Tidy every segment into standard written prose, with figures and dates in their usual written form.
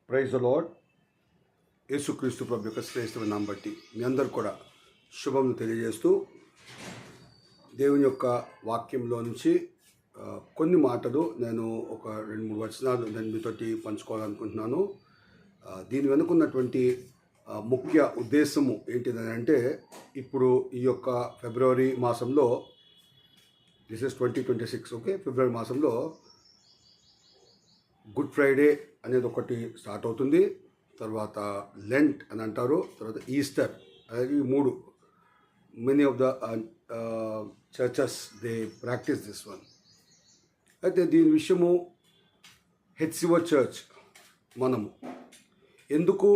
Praise the lord. యేసుక్రీస్తు ప్రభు యొక్క శ్రేష్టమైన నామం బట్టి మీ అందరు కూడా శుభం తెలియజేస్తూ దేవుని యొక్క వాక్యంలో నుంచి కొన్ని మాటలు నేను ఒక 2-3 వచనాలు నేను మీతోటి పంచుకోవాలనుకుంటున్నాను. దీని వెనుకున్నటువంటి ముఖ్య ఉద్దేశము ఏంటిదని అంటే, ఇప్పుడు ఈ యొక్క ఫిబ్రవరి మాసంలో, దిస్ ఇస్ 2026, ఓకే, ఫిబ్రవరి మాసంలో గుడ్ ఫ్రైడే అనేది ఒకటి స్టార్ట్ అవుతుంది. తర్వాత లెంట్ అని అంటారు, తర్వాత ఈస్టర్, ఈ మూడు many of the churches they practice this one. అయితే దీని విషయము హెచ్సిఓ చర్చ్ మనము ఎందుకు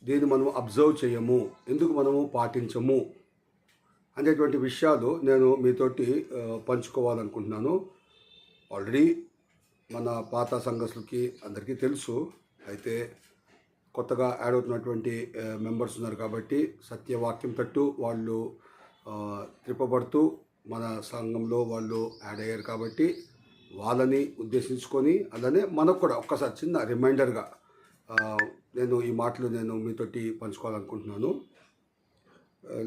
దీన్ని మనం అబ్జర్వ్ చేయము, ఎందుకు మనము పాటించము అనేటువంటి విషయాలు నేను మీతోటి పంచుకోవాలనుకుంటున్నాను. ఆల్రెడీ మన పాత సంఘస్థులకి అందరికీ తెలుసు. అయితే కొత్తగా యాడ్ అవుతున్నటువంటి మెంబర్స్ ఉన్నారు కాబట్టి సత్యవాక్యం తట్టు వాళ్ళు త్రిప్పబడుతూ మన సంఘంలో వాళ్ళు యాడ్ అయ్యారు కాబట్టి వాళ్ళని ఉద్దేశించుకొని, అలానే మనకు కూడా ఒక్కసారి చిన్న రిమైండర్గా నేను ఈ మాటలు నేను మీతోటి పంచుకోవాలనుకుంటున్నాను.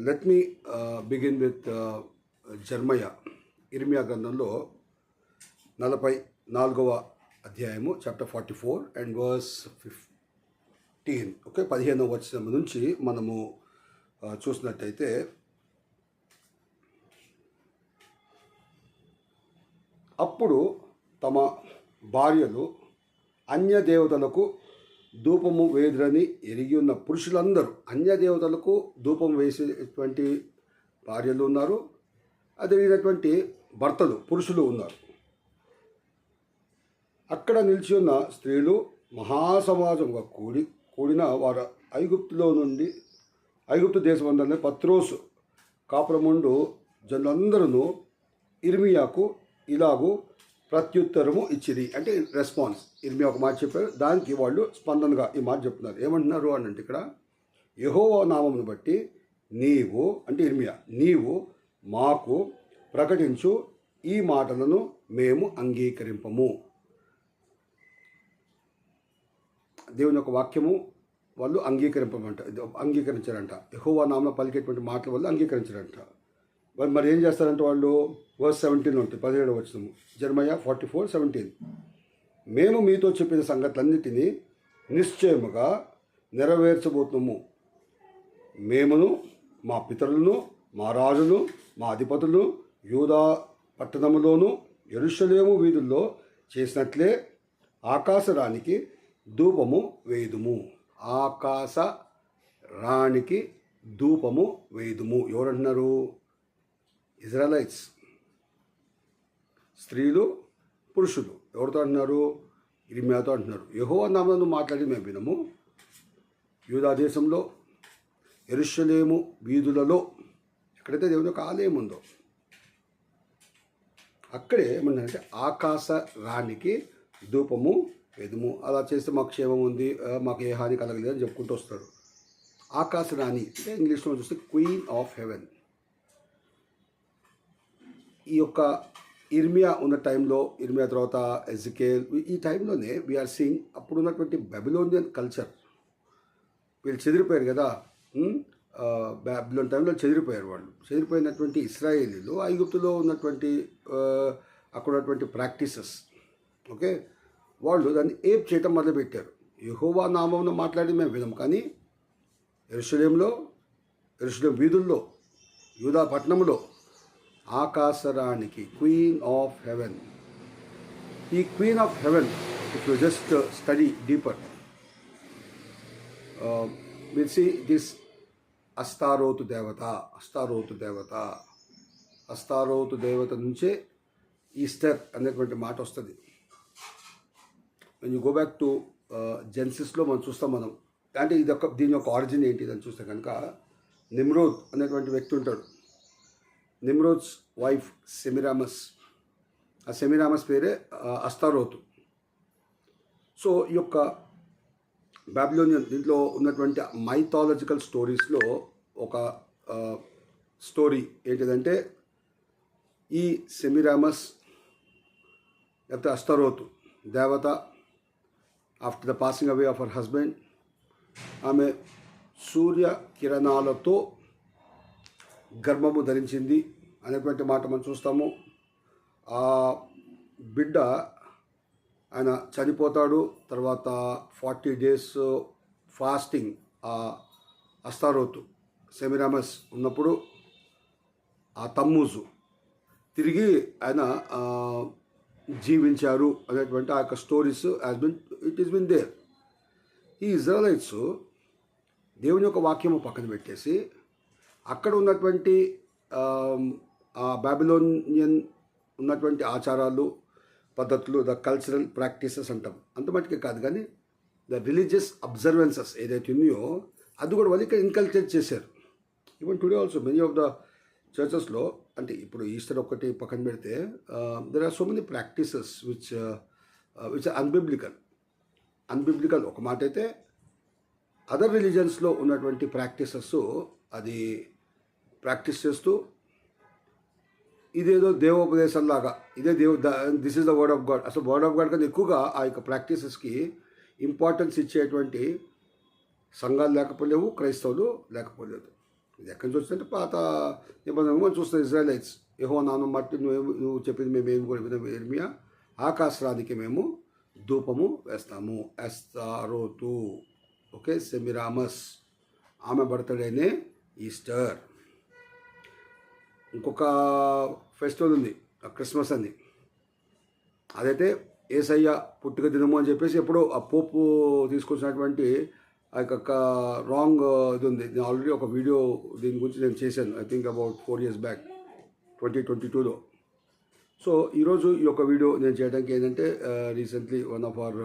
లెట్ మీ బిగిన్ విత్ ఇర్మియా గ్రంథంలో 44వ అధ్యాయము, చాప్టర్ 44 అండ్ వర్స్ 15, ఓకే, 15వ వచనం నుంచి మనము చూసినట్టయితే, అప్పుడు తమ భార్యలు అన్య దేవతలకు ధూపము వేదురని ఎరిగి ఉన్న పురుషులందరూ, అన్య దేవతలకు ధూపం వేసేటువంటి భార్యలు ఉన్నారు, అదేవిధటువంటి భర్తలు పురుషులు ఉన్నారు. అక్కడ నిలిచి ఉన్న స్త్రీలు మహాసమాజంగా కూడిన వారు ఐగుప్తు దేశమందరినీ పత్రోసు కాపురముండు జనులందరూ ఇర్మియాకు ఇలాగూ ప్రత్యుత్తరము ఇచ్చిరి. అంటే రెస్పాన్స్, ఇర్మియా ఒక మాట చెప్పారు, దానికి వాళ్ళు స్పందనగా ఈ మాట చెప్తున్నారు. ఏమంటున్నారు అని అంటే, ఇక్కడ యెహోవా నామమును బట్టి నీవు, అంటే ఇర్మియా, నీవు మాకు ప్రకటించు ఈ మాటలను మేము అంగీకరింపము. దేవుని యొక్క వాక్యము వాళ్ళు అంగీకరించారంట. యెహోవా నామమున పలికేటువంటి మాటల వల్ల అంగీకరించారంట. మరి ఏం చేస్తారంటే వాళ్ళు, వర్స్ 17 ఉంటుంది, 17వ వచనము, జెరమయా 44:17, మేము మీతో చెప్పిన సంగతులన్నిటినీ నిశ్చయముగా నెరవేర్చబోతున్నాము. మేమును, మా పితరులను, మా రాజును, మా అధిపతులను యూదా పట్టణములోను యెరూషలేము వీధుల్లో చేసినట్లే ఆకాశ రాణికి ధూపము వేయుదుము. ఆకాశ రాణికి ధూపము వేయుదుము. ఎవరంటున్నారు? ఇజ్రాయలైట్స్, స్త్రీలు పురుషులు. ఎవరితో అంటున్నారు? ఇర్మియాతో అంటున్నారు. యెహోవా నామమున మాట్లాడి మేము వినము. యూదా దేశంలో యెరూషలేము వీధులలో, ఎక్కడైతే దేవుని యొక్క ఆలయం ఉందో అక్కడే ఏమన్నారంటే ఆకాశ రాణికి ధూపము వేదుము. అలా చేస్తే మాకు క్షేమం ఉంది, మాకు ఏ హాని కలగలేదు అని చెప్పుకుంటూ వస్తాడు. ఆకాశ రాణి అంటే ఇంగ్లీష్లో చూస్తే క్వీన్ ఆఫ్ హెవెన్. ఈ యొక్క ఇర్మియా ఉన్న టైంలో, ఇర్మియా తర్వాత ఎజికేల్, ఈ టైంలోనే వీఆర్ సీయింగ్ అప్పుడు ఉన్నటువంటి బబిలోనియన్ కల్చర్. వీళ్ళు చెదిరిపోయారు కదా, బాబిలోన్ టైంలో చెదిరిపోయారు. వాళ్ళు చెదిరిపోయినటువంటి ఇశ్రాయేలీలు ఐగుప్తులో ఉన్నటువంటి అక్కడ ఉన్నటువంటి ప్రాక్టీసెస్, ఓకే, వాళ్ళు దాన్ని ఏప్ చేయటం మొదలుపెట్టారు. యెహోవా నామమున మాట్లాడి మేము వినము, కానీ యెరూషలేం వీధుల్లో, యూదా పట్టణంలో ఆకాశరానికి, క్వీన్ ఆఫ్ హెవెన్. ఈ queen of heaven, if you just study deeper, will see this అస్తారోతు దేవత నుంచే ఈస్టర్ అనేటువంటి మాట వస్తుంది. యూ గో బ్యాక్ టు జెన్సిస్లో మనం చూస్తాం. అంటే దీని యొక్క ఆరిజిన్ ఏంటి అని చూస్తే కనుక, నిమ్రోద్ అనేటువంటి వ్యక్తి ఉంటాడు. నిమ్రోద్స్ వైఫ్ సెమిరామస్, ఆ సెమిరామస్ పేరే అస్తారోతు. సో ఈ యొక్క బాబిలోనియన్ దీంట్లో ఉన్నటువంటి మైథాలజికల్ స్టోరీస్లో ఒక స్టోరీ ఏంటిదంటే, ఈ సెమిరామస్ లేకపోతే అస్తారోతు దేవత after the passing away of her husband ఆమె సూర్య కిరణాలతో గర్భము ధరించింది అనేటువంటి మాట మనం చూస్తాము. ఆ బిడ్డ ఆయన చనిపోతాడు. తర్వాత 40 days ఫాస్టింగ్ అస్తారోతు సెమిరామస్ ఉన్నప్పుడు ఆ తమ్మూజు తిరిగి ఆయన జీవించారు అనేటువంటి ఆ యొక్క stories it is been there. ఈ ఇజ్రాయలైట్స్ దేవుని యొక్క వాక్యము పక్కన పెట్టేసి అక్కడ ఉన్నటువంటి ఆ బాబిలోనియన్ ఉన్నటువంటి ఆచారాలు పద్ధతులు, ద కల్చరల్ ప్రాక్టీసెస్ అంటాం, అంత మటుకే కాదు కానీ ద రిలీజియస్ అబ్జర్వెన్సెస్ ఏదైతే ఉన్నాయో అది కూడా వాళ్ళు ఇక్కడ ఇన్కల్కేట్ చేశారు. Even today also many of the చర్చెస్లో, అంటే ఇప్పుడు ఈస్టర్ ఒక్కటి పక్కన పెడితే there are so many practices which unbiblical ఒక మాట అయితే, అదర్ రిలీజన్స్లో ఉన్నటువంటి ప్రాక్టీసెస్ అది ప్రాక్టీస్ చేస్తూ ఇదేదో దేవోపదేశంలాగా ఇదే this is the word of God. అసలు వర్డ్ ఆఫ్ గాడ్ కన్నా ఎక్కువగా ఆ యొక్క ప్రాక్టీసెస్కి ఇంపార్టెన్స్ ఇచ్చేటువంటి సంఘాలు లేకపోలేవు, క్రైస్తవులు లేకపోలేదు. ఇది ఎక్కడి నుంచి వచ్చిందంటే పాత నిబంధన మనం చూస్తాం. ఇజ్రాయలైట్స్ యెహోవా నామం బట్టి నువ్వు చెప్పింది మేము ఏమి కూడా విన్నాము ఇర్మియా, ఆకాశరానికి మేము ధూపము వేస్తాము. అస్తారోతు, ఓకే, సెమిరామస్ ఆమె బర్త్డేనే ఈస్టర్. ఇంకొక ఫెస్టివల్ ఉంది క్రిస్మస్ అని, అదైతే యేసయ్య పుట్టుక దినము అని చెప్పేసి ఎప్పుడో ఆ పోపు తీసుకొచ్చినటువంటి ఆ యొక్క రాంగ్ ఇది ఉంది. నేను ఆల్రెడీ ఒక వీడియో దీని గురించి నేను చేశాను, I think about 4 years back 2022లో. సో ఈరోజు ఈ యొక్క వీడియో నేను చేయడానికి ఏంటంటే రీసెంట్లీ వన్ ఆఫ్ అవర్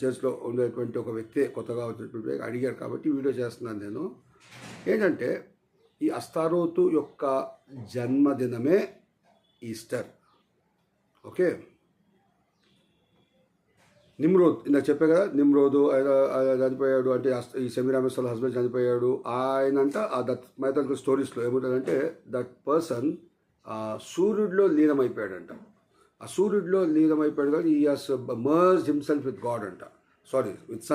చర్చ్లో ఉండేటువంటి ఒక వ్యక్తి కొత్తగా వచ్చినటువంటి అడిగారు కాబట్టి వీడియో చేస్తున్నాను నేను. ఏంటంటే ఈ అస్తారోతు యొక్క జన్మదినమే ఈస్టర్. ఓకే, నిమ్రోద్ ఇందాక చెప్పే కదా, నిమ్రోదు చనిపోయాడు అంటే ఈ సెమిరామస్ వాళ్ళ హస్బెండ్ చనిపోయాడు. ఆయనంట దట్ మైథాలజికల్ స్టోరీస్లో ఏముంటుందంటే దట్ పర్సన్ సూర్యుడిలో లీనమైపోయాడంట. ఆ సూర్యుడిలో లీనమైపోయాడు కానీ ఈ has merged himself with God అంట, సారీ విత్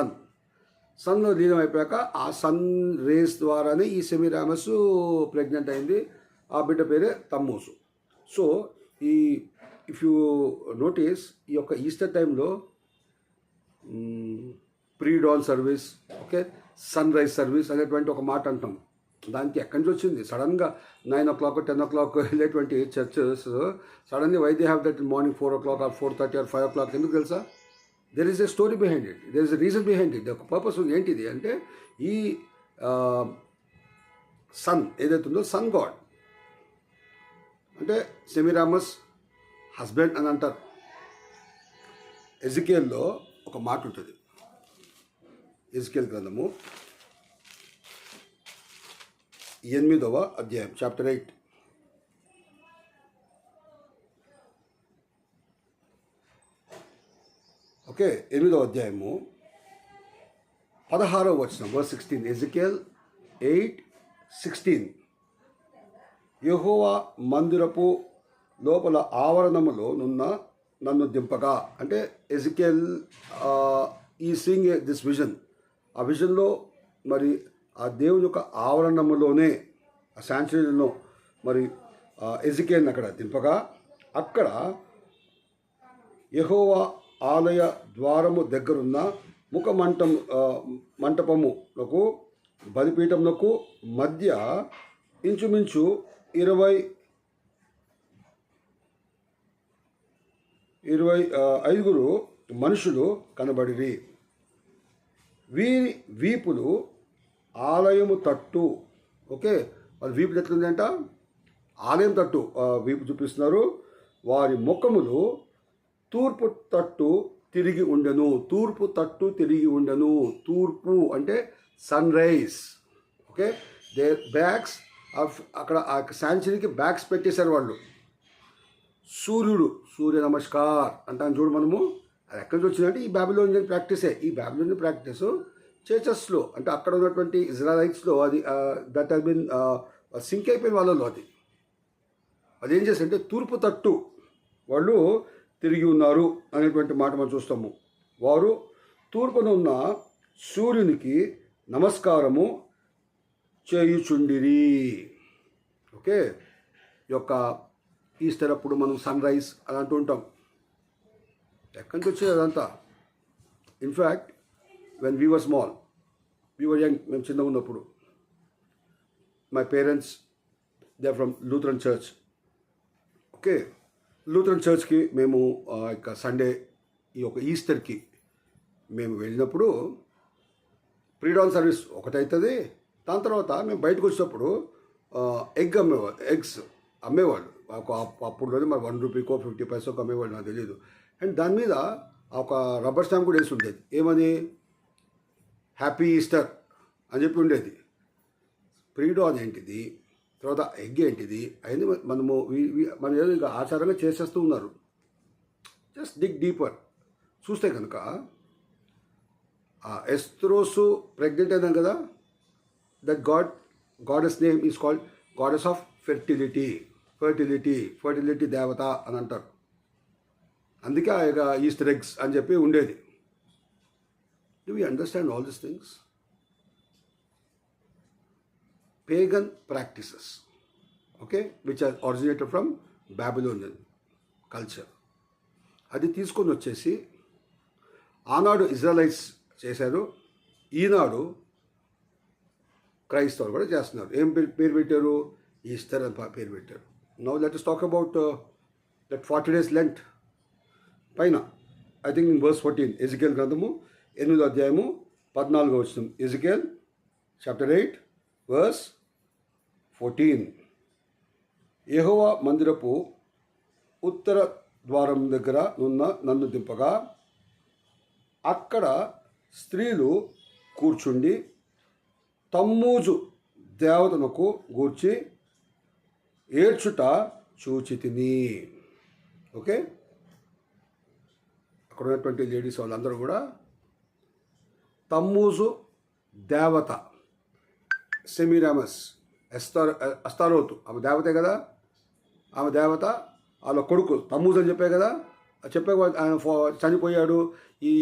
సన్లో లీనమైపోయాక ఆ సన్ రేస్ ద్వారానే ఈ సెమిరామస్ ప్రెగ్నెంట్ అయింది. ఆ బిడ్డ పేరే తమ్మూసు. సో ఇఫ్ యూ నోటీస్ ఈ యొక్క ఈస్టర్ టైంలో pre dawn service, okay, sun rise service అనేటువంటి ఒక మాట అంటాం. దానికి ఎక్కడి నుంచి వచ్చింది? సడన్గా 9 o'clock 10 o'clock వెళ్ళేటువంటి churches suddenly why they have that morning 4 o'clock or 4:30 or 5 o'clock ఎందుకు తెలుసా? There is a story behind it, there is a reason behind it. ఒక పర్పస్ ఉంది. ఏంటిది అంటే ఈ సన్ ఏదైతే ఉందో సన్ గాడ్ అంటే సెమిరామస్ హస్బెండ్ అని అంటారు. ఎజికేల్లో ఒక మాట ఉంటుంది, ఎజికేల్ గ్రంథము 8వ అధ్యాయం చాప్టర్ 8. ఓకే, 8వ అధ్యాయము 16వ వచనం వర్స్ 16. ఎజికేల్ 8:16. యెహోవా మందిరపు లోపల ఆవరణములో నున్న నన్ను దింపగా, అంటే ఎజికేల్ ఈ సీయింగ్ దిస్ విజన్. ఆ విజన్లో మరి ఆ దేవుని యొక్క ఆవరణములోనే ఆ శాంచురీలో మరి ఎజికేల్ని అక్కడ దింపగా, అక్కడ యెహోవా ఆలయ ద్వారము దగ్గరున్న ముఖ మంటపములకు బలిపీఠములకు మధ్య ఇంచుమించు 25 మనుషులు కనబడిరి. వీరి వీపులు ఆలయము తట్టు, ఓకే, వాళ్ళ వీపు ఎట్లుందంట? ఆలయం తట్టు వీపు చూపిస్తున్నారు. వారి ముఖములు తూర్పు తట్టు తిరిగి ఉండెను. తూర్పు తట్టు తిరిగి ఉండెను. తూర్పు అంటే sun rise. Okay, they backs అక్కడ ఆ శాంచురీకి బ్యాక్స్ పెట్టేశారు వాళ్ళు. సూర్య నమస్కార్ అంటాను చూడు మనము. అది ఎక్కడి నుంచి వచ్చిందంటే ఈ బాబిలోనియన్ ప్రాక్టీసే. ఈ బాబిలోనియన్ ప్రాక్టీస్ చర్చెస్లో అంటే అక్కడ ఉన్నటువంటి ఇజ్రాయలైట్స్లో అది దట్ హాస్ బిన్ సింక్ అయిపోయిన వాళ్ళలో అది ఏం చేస్తారంటే తూర్పు తట్టు వాళ్ళు తిరిగి ఉన్నారు అనేటువంటి మాట మనం చూస్తాము. వారు తూర్పున ఉన్న సూర్యునికి నమస్కారము చేయుచుండిరి. ఓకే, ఈ యొక్క ఈస్టర్ అప్పుడు మనం సన్ రైజ్ అని అంటూ ఉంటాం. ఎక్కడి నుంచి వచ్చేది అదంతా? In fact when we were small, we were young, మేము చిన్నగా ఉన్నప్పుడు, my parents they are from Lutheran church. Okay, Lutheran చర్చ్కి మేము ఇక సండే ఈ యొక్క ఈస్టర్కి మేము వెళ్ళినప్పుడు ప్రీడాన్ సర్వీస్ ఒకటవుతుంది. దాని తర్వాత మేము బయటకు వచ్చినప్పుడు ఎగ్స్ అమ్మేవాళ్ళు. అప్పుడు మరి 1 రూపీకో 50 పైసోకో అమ్మేవాళ్ళు, నాకు తెలియదు. అండ్ దాని మీద ఒక రబ్బర్ స్టాంప్ కూడా వేసి ఉండేది. ఏమని? హ్యాపీ ఈస్టర్ అని చెప్పి ఉండేది. ప్రీడాన్ ఏంటిది, తర్వాత ఎగ్ ఏంటిది, అవన్నీ మనం ఏదో ఇంకా ఆచారంగా చేసేస్తూ ఉన్నారు. జస్ట్ డిగ్ డీపర్ చూస్తే కనుక ఎస్త్రోసు ప్రెగ్నెంట్ అయినాం కదా, that goddess name is called goddess of fertility దేవత అని అంటారు. అందుకే ఇక ఈస్టర్ ఎగ్స్ అని చెప్పి ఉండేది. Do you understand all these things? Pagan practices, okay, which are originated from Babylonian culture. అది తీసుకొని వచ్చేసి ఆనాడు ఇజ్రాయలైట్స్ చేశారు, ఈనాడు క్రైస్తవులు కూడా చేస్తున్నారు. ఏం పేరు పెట్టారు? ఈస్టర్ అని పేరు పెట్టారు. Now let us talk about that 40 days Lent పైన. I think in verse 14, Ezekiel గ్రంథము 8వ అధ్యాయము 14వ వచనం. Ezekiel chapter 8 verse 14. యెహోవా మందిరపు ఉత్తర ద్వారం దగ్గర నున్న నన్ను దింపగా అక్కడ స్త్రీలు కూర్చుండి తమ్మూజు దేవతనకు గూర్చి ఏడ్చుట చూచితిని. ఓకే, అక్కడ ఉన్నటువంటి లేడీస్ వాళ్ళందరూ కూడా తమ్మూజు దేవత, సెమీరామస్, అస్తారోతు, ఆమె దేవతే కదా. ఆమె దేవత, వాళ్ళ కొడుకు తమ్మూజు అని చెప్పే కదా, చెప్పే ఆయన చనిపోయాడు. ఈ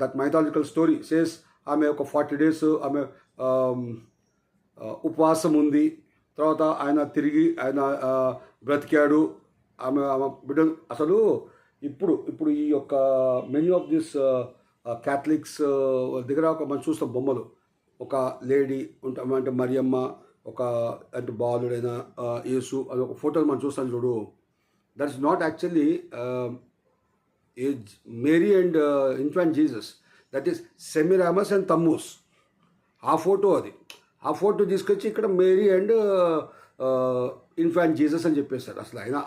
దట్ మైథాలజికల్ స్టోరీ సేస్ ఆమె ఒక 40 days ఆమె ఉపవాసం ఉంది. తర్వాత ఆయన తిరిగి ఆయన బ్రతికాడు. ఆమె బిడ్డలు అసలు ఇప్పుడు ఈ యొక్క మెనీ ఆఫ్ దిస్ క్యాథలిక్స్ దగ్గర మనం చూస్తాం బొమ్మలు. ఒక లేడీ ఉంటాం అంటే మరియమ్మ, ఒక అంటే బాలుడైన యేసు, అది ఒక ఫోటోలు మనం చూస్తాం చూడు. That is not actually Mary and infant Jesus. That is Semiramis and Tammuz. ఆ ఫోటో అది. ఆ ఫోటో తీసుకొచ్చి ఇక్కడ మేరీ అండ్ ఇన్ఫాంట్ జీసస్ అని చెప్పేశారు. అసలు అయినా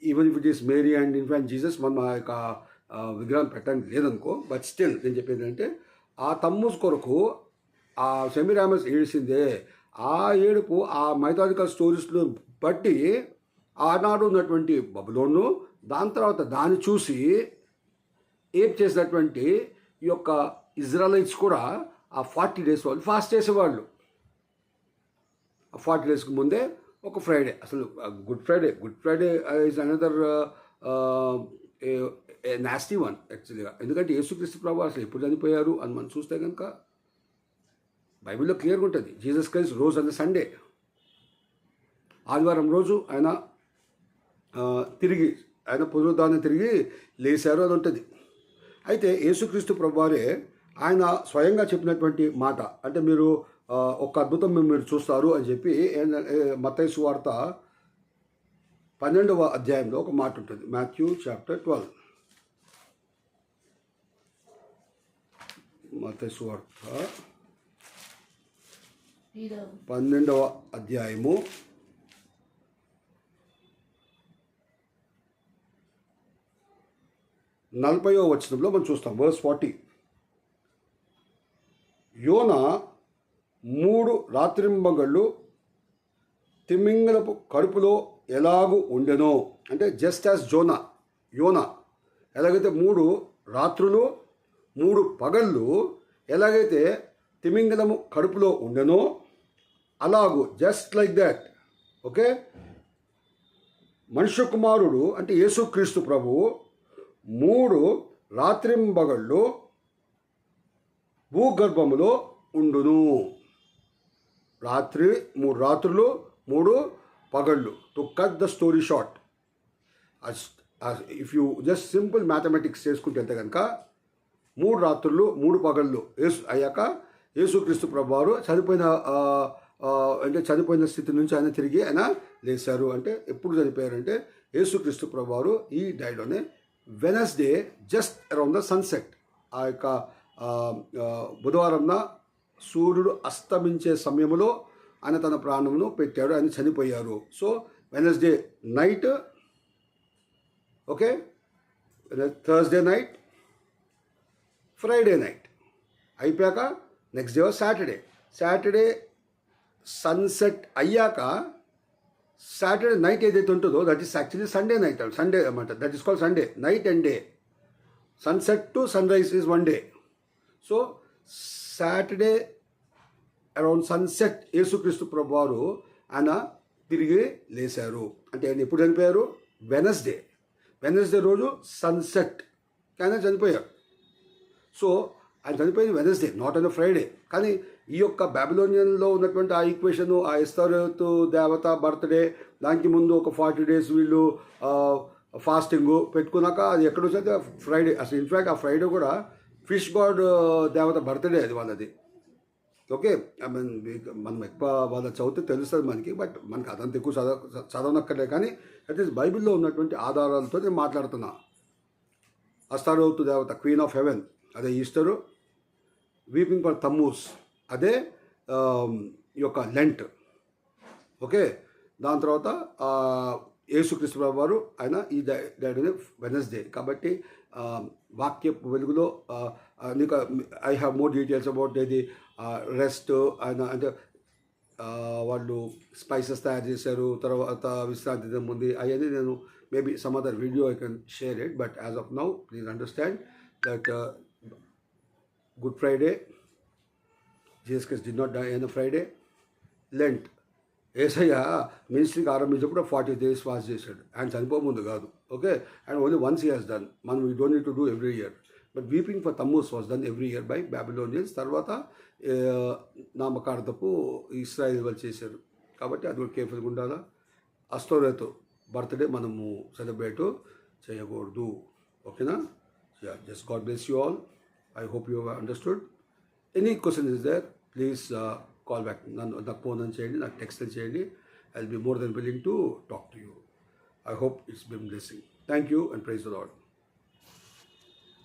even if it is Mary and infant Jesus మనం ఆ యొక్క విగ్రహం పెట్టడానికి లేదనుకో, బట్ స్టిల్ నేను చెప్పేది అంటే ఆ తమ్మూస్ కొరకు ఆ సెమీరామస్ ఏడిసిందే. ఆ ఏడుపు ఆ మైథాలజికల్ స్టోరీస్ను బట్టి ఆనాడు ఉన్నటువంటి బబులోను, దాని తర్వాత దాన్ని చూసి ఏం చేసినటువంటి ఈ యొక్క ఇజ్రాయలైట్స్ కూడా ఆ 40 days వాళ్ళు ఫాస్ట్ చేసేవాళ్ళు. ఆ 40 days ముందే ఒక ఫ్రైడే, అసలు good Friday is another nasty one యాక్చువల్గా. ఎందుకంటే యేసుక్రీస్తు ప్రభు అసలు ఎప్పుడు చనిపోయారు అని మనం చూస్తే కనుక బైబిల్లో క్లియర్గా ఉంటుంది. Jesus Christ rose on the Sunday, ఆదివారం రోజు ఆయన పునరుద్ధానం తిరిగి లేశారు అని ఉంటుంది. అయితే యేసుక్రీస్తు ప్రభువారే ఆయన స్వయంగా చెప్పినటువంటి మాట, అంటే మీరు ఒక అద్భుతం మీరు చూస్తారు అని చెప్పి మత్తయి సువార్త 12వ అధ్యాయంలో ఒక మాట ఉంటుంది. మాథ్యూ చాప్టర్ 12, మత్తయి సువార్త 12వ అధ్యాయము 40వ వచనంలో మనం చూస్తాం. వర్స్ 40. యోనా 3 రాత్రింబగళ్ళు తిమింగలపు కడుపులో ఎలాగూ ఉండెనో, అంటే జస్ట్ యాజ్ యోనా ఎలాగైతే 3 రాత్రులు 3 పగళ్ళు ఎలాగైతే తిమింగలము కడుపులో ఉండెనో అలాగూ జస్ట్ లైక్ దాట్. ఓకే, మనుష్య కుమారుడు అంటే యేసుక్రీస్తు ప్రభువు 3 రాత్రింబగళ్ళు భూగర్భములో ఉండును. రాత్రి 3 రాత్రులు 3 పగళ్ళు. To cut the story short, if you just simple mathematics చేసుకుంటే అంతే కనుక 3 రాత్రులు 3 పగళ్ళు అయ్యాక యేసుక్రీస్తు ప్రభువారు చనిపోయిన స్థితి నుంచి ఆయన తిరిగి ఆయన లేచారు. అంటే ఎప్పుడు చనిపోయారంటే యేసుక్రీస్తు ప్రభువారు ఈ died Wednesday just around the sunset. ఆ యొక్క బుధవారంన సూర్యుడు అస్తమించే సమయంలో ఆయన తన ప్రాణమును పెట్టాడు, ఆయన చనిపోయారు. So Wednesday night, okay, Thursday night, Friday night అయిపోయాక నెక్స్ట్ డే సాటర్డే సన్సెట్ అయ్యాక సాటర్డే నైట్ ఏదైతే ఉంటుందో that is actually Sunday night, Sunday అన్నమాట. That is called Sunday night and day. Sunset to sunrise is 1 day. So Saturday around sunset యేసుక్రీస్తు ప్రభువారు ఆయన తిరిగి లేచారు. అంటే ఆయన ఎప్పుడు చనిపోయారు? వెనస్డే రోజు సన్సెట్ ఆయన చనిపోయారు. సో ఆయన చనిపోయింది వెనస్డే, నాట్ ఆన్ ఫ్రైడే. కానీ ఈ యొక్క బాబిలోనియన్లో ఉన్నటువంటి ఆ ఈక్వేషను, ఆ ఎస్తరోతు దేవత బర్త్డే, దానికి ముందు ఒక 40 days వీళ్ళు ఫాస్టింగ్ పెట్టుకున్నాక అది ఎక్కడ వచ్చేది ఫ్రైడే. అసలు ఇన్ఫ్యాక్ట్ ఆ ఫ్రైడే కూడా ఫిష్ గాడ్ దేవత బర్త్డే అది వాళ్ళది. ఓకే, మనం ఎక్కువ వాళ్ళ చదివితే తెలుస్తుంది మనకి, బట్ మనకి అదంత ఎక్కువ చదవనక్కర్లే. కానీ అట్లీస్ బైబిల్లో ఉన్నటువంటి ఆధారాలతో నేను మాట్లాడుతున్నా. అస్తారోతు దేవత క్వీన్ ఆఫ్ హెవెన్, అదే ఈస్టరు. వీపింగ్ ఫర్ తమ్మూస్, అదే ఈ యొక్క లెంట్. ఓకే, దాని తర్వాత యేసుక్రీస్తు ప్రభు వారు ఆయన ఈ డైడ్ వెనస్డే. కాబట్టి వాక్య వెలుగులో నీకు I have more details about ఇది రెస్ట్. ఆయన అంటే వాళ్ళు స్పైసెస్ తయారు చేశారు, తర్వాత విశ్రాంతి దినం ఉంది. అవన్నీ నేను maybe some other video I can share it. But as of now please understand that Good Friday, Jesus Christ did not die on Friday. Lent, యేసయ్య మినిస్ట్రీకి ఆరంభించినప్పుడు 40 days ఫాస్ట్ చేశాడు, ఆయన చనిపోముందు కాదు. Okay, and only once he has done. మనం we don't need to do every year. But weeping for Tammuz was done every year by Babylonians. తర్వాత నామకార్థపు ఇస్రాయేల్ వాళ్ళు చేశారు. కాబట్టి అది కూడా కేర్ఫుల్గా ఉండాలా. అస్తోరేతు బర్త్డే మనము సెలబ్రేట్ చేయకూడదు. ఓకేనా? Just God bless you all. I hope you have understood. Any question is there, please call back. నాకు ఫోన్ అని చేయండి, నాకు టెక్స్ట్ చేయండి. I will be more than willing to talk to you. I hope it's been blessing. Thank you and praise the Lord.